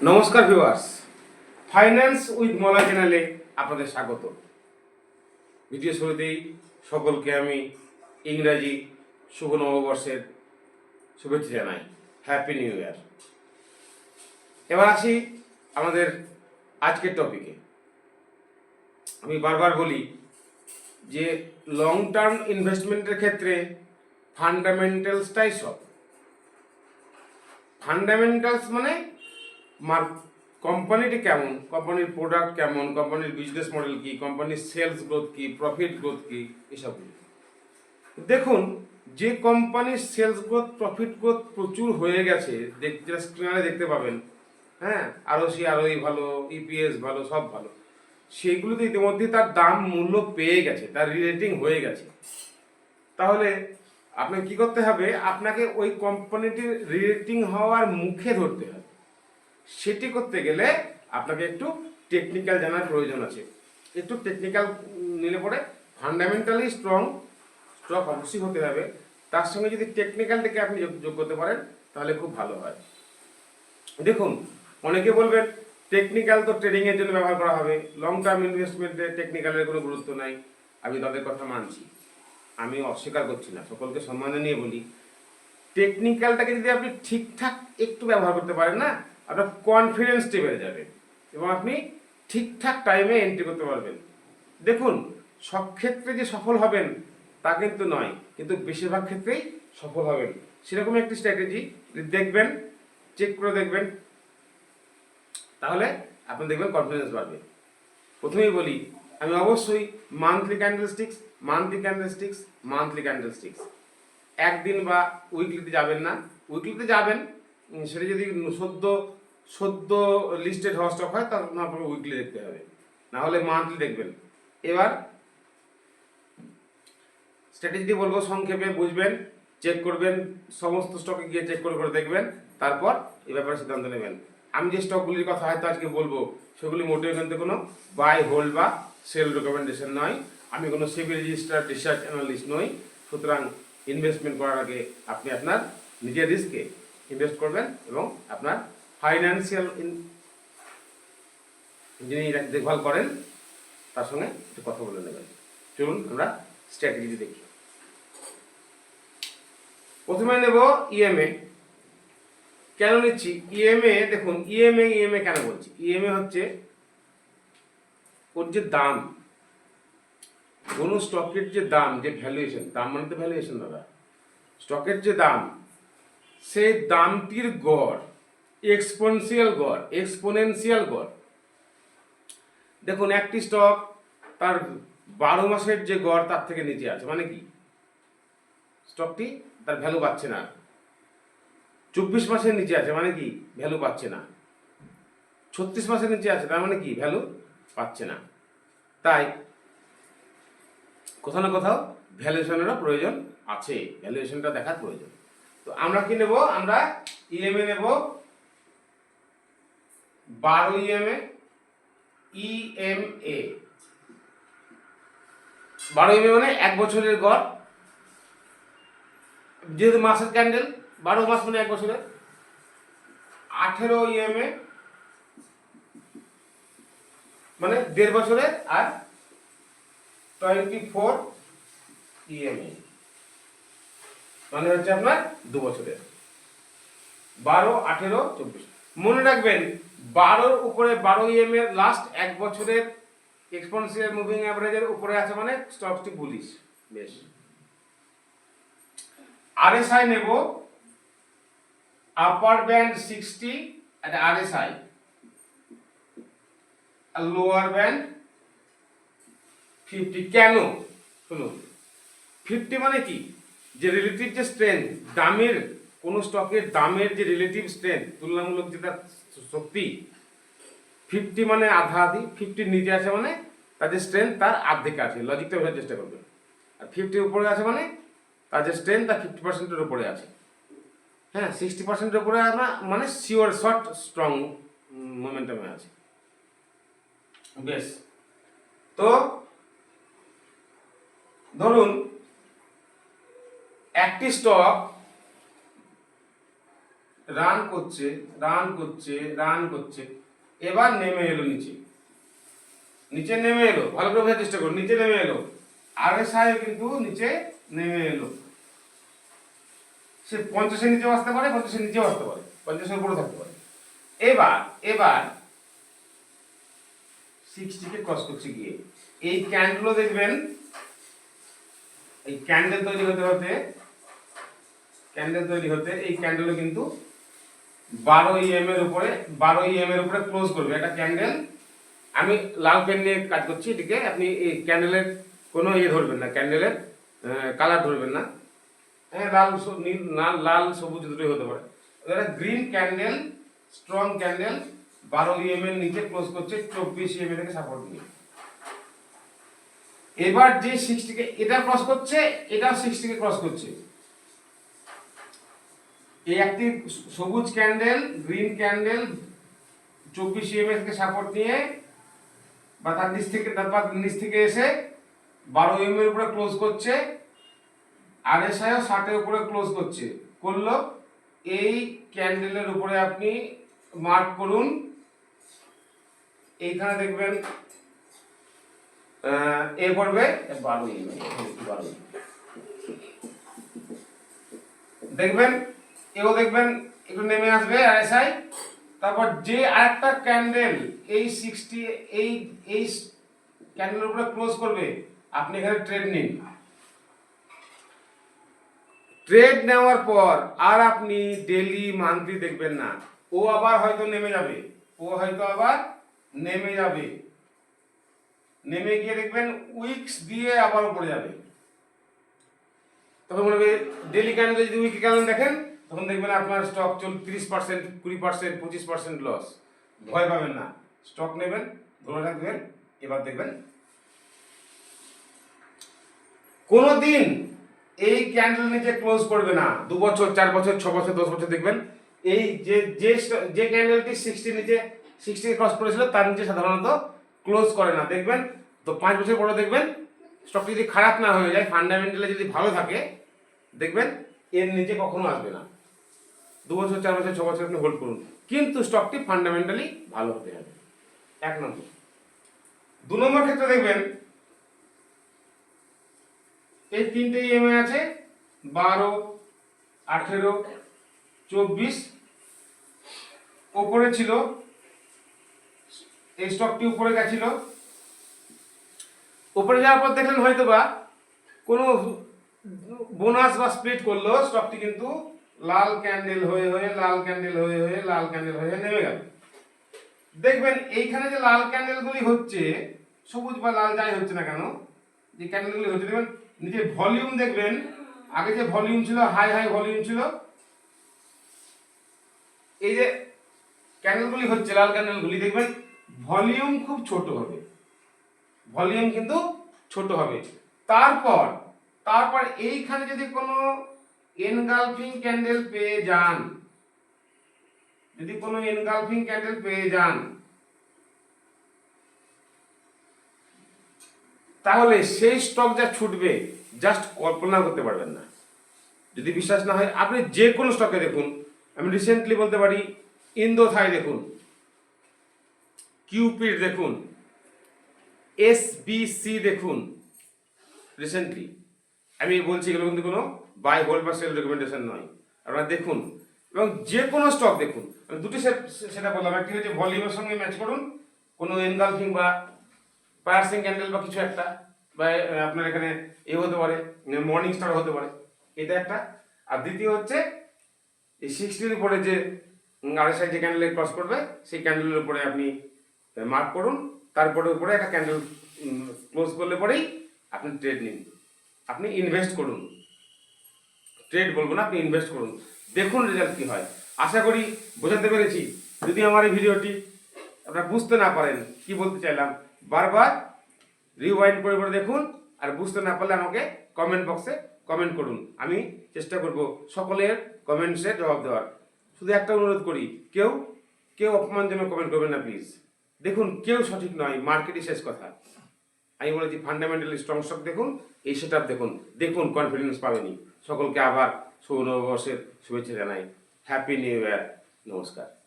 নমস্কার viewers, finance with Malay চ্যানেলে আপনাদের স্বাগত। ভিডিও শুরুতেই সকলকে আমি ইংরাজি শুভ নববর্ষের শুভেচ্ছা জানাই। Happy new year. এবার আসি আমাদের আজকের টপিকে। আমি বারবার বলি যে লং টার্ম ইনভেস্টমেন্টের ক্ষেত্রে ফান্ডামেন্টালসটাই সব। ফান্ডামেন্টালস মানে কোম্পানিটি কেমন, কোম্পানির প্রোডাক্ট কেমন, কোম্পানির বিজনেস মডেল কি, কোম্পানির সেলস গ্রোথ কি, প্রফিট গ্রোথ কি, এসবগুলো দেখুন। যে কোম্পানির সেলস গ্রোথ, প্রফিট গ্রোথ প্রচুর হয়ে গেছে, যেটা স্ক্রিনে দেখতে পাবেন, হ্যাঁ, আরওই ভালো, ইপিএস ভালো, সব ভালো, সেগুলোতে ইতিমধ্যে তার দাম মূল্য পেয়ে গেছে, তার রিরেটিং হয়ে গেছে। তাহলে আপনাকে কি করতে হবে? আপনাকে ওই কোম্পানিটির রিরেটিং হওয়ার মুখে ধরতে হবে। সেটি করতে গেলে আপনাকে একটু টেকনিক্যাল জানার প্রয়োজন আছে। একটু টেকনিক্যাল নিলে পরে ফান্ডামেন্টালি স্ট্রক অবশ্যই হতে হবে, তার সঙ্গে যদি টেকনিক্যালটাকে আপনি যোগ করতে পারেন তাহলে খুব ভালো হয়। দেখুন, অনেকে বলবেন টেকনিক্যাল তো ট্রেডিংয়ের জন্য ব্যবহার করা হবে, লং টার্ম ইনভেস্টমেন্টে টেকনিক্যালের কোনো গুরুত্ব নাই। আমি তাদের কথা মানছি, আমি অস্বীকার করছি না, সকলকে সম্মান নিয়ে বলি, টেকনিক্যালটাকে যদি আপনি ঠিকঠাক একটু ব্যবহার করতে পারেন না, আপনার কনফিডেন্সটি বেড়ে যাবে এবং আপনি ঠিকঠাক টাইমে এন্ট্রি করতে পারবেন। দেখুন, সব ক্ষেত্রে যে সফল হবেন তা কিন্তু নয়, কিন্তু বেশিরভাগ ক্ষেত্রেই সফল হবেন। সেরকম একটি স্ট্র্যাটেজি দেখবেন, চেক করে দেখবেন, তাহলে আপনি দেখবেন কনফিডেন্স বাড়বে। প্রথমেই বলি, আমি অবশ্যই মান্থলি ক্যান্ডেলস্টিক্স একদিন বা উইকলিতে যাবেন না। উইকলিতে যাবেন, সেটা যদি সদ্য লিস্টেড হওয়া স্টক হয় তখন আপনাকে উইকলি দেখতে হবে, না হলে মান্থলি দেখবেন। এবার স্ট্র্যাটেজি বলবো, সংক্ষেপে বুঝবেন, চেক করবেন, সমস্ত স্টকে গিয়ে চেক করে দেখবেন, তারপর এই ব্যাপারে সিদ্ধান্ত নেবেন। আমি যে স্টকগুলির কথা হয়তো আজকে বলবো সেগুলি মোটেও কিন্তু কোনো বাই হোল্ড বা সেল রেকমেন্ডেশন নয়। আমি কোনো সেবি রেজিস্টার্ড রিসার্চ অ্যানালিস্ট নই। সুতরাং ইনভেস্টমেন্ট করার আগে আপনি আপনার নিজের রিস্কে ইনভেস্ট করবেন এবং আপনার ফাইন্যান্সিয়াল যিনি দেখভাল করেন তার সঙ্গে একটু কথা বলে নেবেন। চলুন আমরা স্ট্র্যাটেজি দেখি। প্রথমে নেব ইএমএ। কেন নিচ্ছি ইএমএ? দেখুন, ইএমএ কেন বলছি? ইএমএ হচ্ছে ওর যে দাম, কোনো স্টকের যে দাম, যে ভ্যালুয়েশন, দাম মানে তো ভ্যালুয়েশন দাদা, স্টকের যে দাম, সেই দামটির গড়, এক্সপোনেনশিয়াল গড়। দেখুন, একটি স্টক তার 12 মাসের যে গড় তার থেকে নিচে আছে, মানে কি স্টকটি তার ভ্যালু পাচ্ছে না। 24 মাসের নিচে আছে, মানে কি ভ্যালু পাচ্ছে না। 36 মাসের নিচে আছে, তার মানে কি ভ্যালু পাচ্ছে না। তাই কোথাও না কোথাও ভ্যালুয়েশনেরও প্রয়োজন আছে, ভ্যালুয়েশনটা দেখার প্রয়োজন। তো আমরা কি নেব? আমরা ইএমএ নেব 12 ইএমএ। 12 ইএমএ মানে 1 বছরের গড়, যেহেতু মাসের ক্যান্ডেল, 12 মাস মানে 1 বছরের। 18 ইএমএ মানে 1.5 বছরের, আর 24 ইএমএ মানে হচ্ছে আপনার 2 বছরের। 12, 18, 24। মনে রাখবেন, 12-র উপরে 12 ইএমএ লাস্ট 1 বছরের এক্সপোনেনশিয়াল মুভিং অ্যাভারেজের উপরে আছে মানে স্টকটি বুলিশ। বেশ, আরএসআই নেব আপার ব্যান্ড 60 এট আরএসআই, আর লোয়ার ব্যান্ড 50। কেন? শুনুন, 50 মানে কি, যে রিলেটিভ যে স্ট্রেংথ, দামের, কোন স্টকের দামের যে রিলেটিভ স্ট্রেংথ, তুলনামূলক যেটা শক্তি, 50 মানে আধা আধি। 50 নিচে আছে মানে তার যে স্ট্রেংথ তার আর্ধেকে আছে, লজিকটা বোঝার চেষ্টা করবেন। আর 50 উপরে আছে মানে তার যে স্ট্রেংথ তার 50%-এর উপরে আছে। হ্যাঁ, 60%-এর উপরে না মানে শিওর শর্ট স্ট্রং মোমেন্টামে আছে। বেশ, তো ধরুন একটি স্টক রান করছে রান করছে রান করছে, এবার নেমে এলো নিচে, নিচে নেমে এলো, ভালো করে বোঝার চেষ্টা করুন, নিচে নেমে এলো, আরএসআই কিন্তু নিচে নেমে এলো। সে 50-এর নিচেও আসতে পারে, 50-এর নিচেও আসতে পারে, 50-এর উপরে থাকতে পারে। এবার এবার 60 কে ক্রস করছে গিয়ে এই ক্যান্ডেলও দেখবেন, এই ক্যান্ডেল তৈরি হতে হতে এই ক্যান্ডেলও কিন্তু 12 EM এর উপরে 12 EM এর উপরে ক্লোজ করবে একটা ক্যান্ডেল। আমি লাল পেন নিয়ে কাজ করছি, এটিকে আপনি এই ক্যান্ডেলের কোনো ধরবেন না, ক্যান্ডেলের কালার ধরবেন না, হ্যাঁ লাল সবুজ দুটোই হতে পারে। এটা green candle, strong candle, 12 EM এর নিচে ক্লোজ করছে 24 EM থেকে সাপোর্ট নিয়ে। এবার যে 60 কে এটা ক্রস করছে, এটা 60 কে ক্রস করছে। এই একটি সবুজ ক্যান্ডেল, গ্রিন ক্যান্ডেল 24 EM থেকে সাপোর্ট নিয়ে বা তার নিচ থেকে এসে 12 EM এর উপরে ক্লোজ করছে, আরএসআই 60 এর উপরে ক্লোজ করলো। এই ক্যান্ডেলের উপরে আপনি মার্ক করুন, এইখানে দেখবেন এ করবে 12 EM, দেখবেন এও দেখবেন একটু নেমে আসবে আরএসআই। তারপর যে আরেকটা ক্যান্ডেল এই 60 এই ক্যান্ডেলের উপরে ক্লোজ করবে, আপনি এখানে ট্রেড নিন। ট্রেড নেওয়ার পর আর আপনি ডেইলি মান্থলি দেখবেন না, ও আবার হয়তো নেমে যাবে, নেমে গিয়ে দেখবেন উইকস দিয়ে আবার উপরে যাবে। তখন মনে হবে ডেইলি ক্যান্ডেল যদি উইকলি ক্যান্ডেল দেখেন, তখন দেখবেন আপনার স্টক 30%, 20%, 25% লস। ভয় পাবেন না, স্টক নেবেন, ধরে রাখবেন। এবার দেখবেন কোনোদিন এই ক্যান্ডেল নিচে ক্লোজ করবে না। 2 বছর, 4 বছর, 6 বছর, 10 বছর দেখবেন এই যে ক্যান্ডেলটি 60 নিচে 60 কে ক্রস করেছিল তার নিচে সাধারণত ক্লোজ করে না। দেখবেন তো 5 বছর পরে দেখবেন স্টকটি যদি খারাপ না হয়ে যায়, ফান্ডামেন্টালি যদি ভালো থাকে, দেখবেন এর নিচে কখনো আসবে না। 2 বছর, 4 বছর, 6 বছর আপনি হোল্ড করুন, কিন্তু স্টকটি ফান্ডামেন্টালি ভালো হতে হবে। 1 নম্বর। 2 নম্বর ক্ষেত্রে দেখবেন এই 3টে ইএমআই আছে, 12, 18, 24 উপরে ছিল, এই স্টকটি উপরে গেছিল। উপরে যাওয়ার পর দেখলেন হয়তো বা কোনো বোনাস বা স্প্লিট করলো, স্টকটি কিন্তু লাল ক্যান্ডেল হয়ে নেমে গেল। দেখবেন এইখানে যে লাল ক্যান্ডেলগুলি হচ্ছে, সবুজ বা লাল যাই হচ্ছে না কেন, যে ক্যান্ডেলগুলি হচ্ছে, দেখবেন নিচে ভলিউম দেখবেন, আগে যে ভলিউম ছিল হাই ভলিউম ছিল, এই যে ক্যান্ডেলগুলি হচ্ছে লাল ক্যান্ডেলগুলি, দেখবেন ভলিউম খুব ছোট হবে, ভলিউম কিন্তু ছোট হবে। তারপর এইখানে যদি কোনো এনগালফিং ক্যান্ডেল পেয়ে যান, তাহলে সেই স্টক যা ছুটবে জাস্ট কল্পনা করতে পারবেন না। যদি বিশ্বাস না হয় আপনি যে কোনো স্টকে দেখুন, আমি রিসেন্টলি বলতে পারি ইন্দোথাই দেখুন, কিউপিড দেখুন, এসবিসি দেখুন, রিসেন্টলি আমি বলছি এগুলো কিন্তু কোনো বাই হোল্ড বা সেল রেকমেন্ডেশন নয়, আপনারা দেখুন। এবং যে কোনো স্টক দেখুন, আমি দুটি সেটা বললাম, একটি হচ্ছে ভলিউমের সঙ্গে ম্যাচ করুন, কোনো এনগালফিং বা পায়ার্সিং ক্যান্ডেল বা কিছু একটা, বা আপনার এখানে এ হতে পারে, মর্নিং স্টার হতে পারে, এটা একটা। আর দ্বিতীয় হচ্ছে এই 60-র উপরে যে আরএসআই যে ক্যান্ডেল ক্রস করবে, সেই ক্যান্ডেলের উপরে আপনি মার্ক করুন, তারপরে উপরে একটা ক্যান্ডেল ক্লোজ করলে পরেই আপনি ট্রেড নিন, আপনি ইনভেস্ট করুন, ট্রেড বলবো না, আপনি ইনভেস্ট করুন, দেখুন রেজাল্ট কি হয়। আশা করি বোঝাতে পেরেছি। যদি আমার এই ভিডিওটি আপনারা বুঝতে না পারেন কি বলতে চাইলাম, বারবার রিওয়াইন্ড করে দেখুন, আর বুঝতে না পারলে আমাকে কমেন্ট বক্সে কমেন্ট করুন, আমি চেষ্টা করব সকলের কমেন্টসে জবাব দেওয়ার। শুধু একটা অনুরোধ করি, কেউ অপমানজনক কমেন্ট করবেন না প্লিজ। দেখুন কেউ সঠিক নয়, মার্কেটই শেষ কথা। আমি বলেছি ফান্ডামেন্টালি স্ট্রং স্টক দেখুন, এই সেটআপ দেখুন, কনফিডেন্স পাবেনি। সকলকে আবার ১৬ নববর্ষের শুভেচ্ছা জানাই। Happy new year. নমস্কার।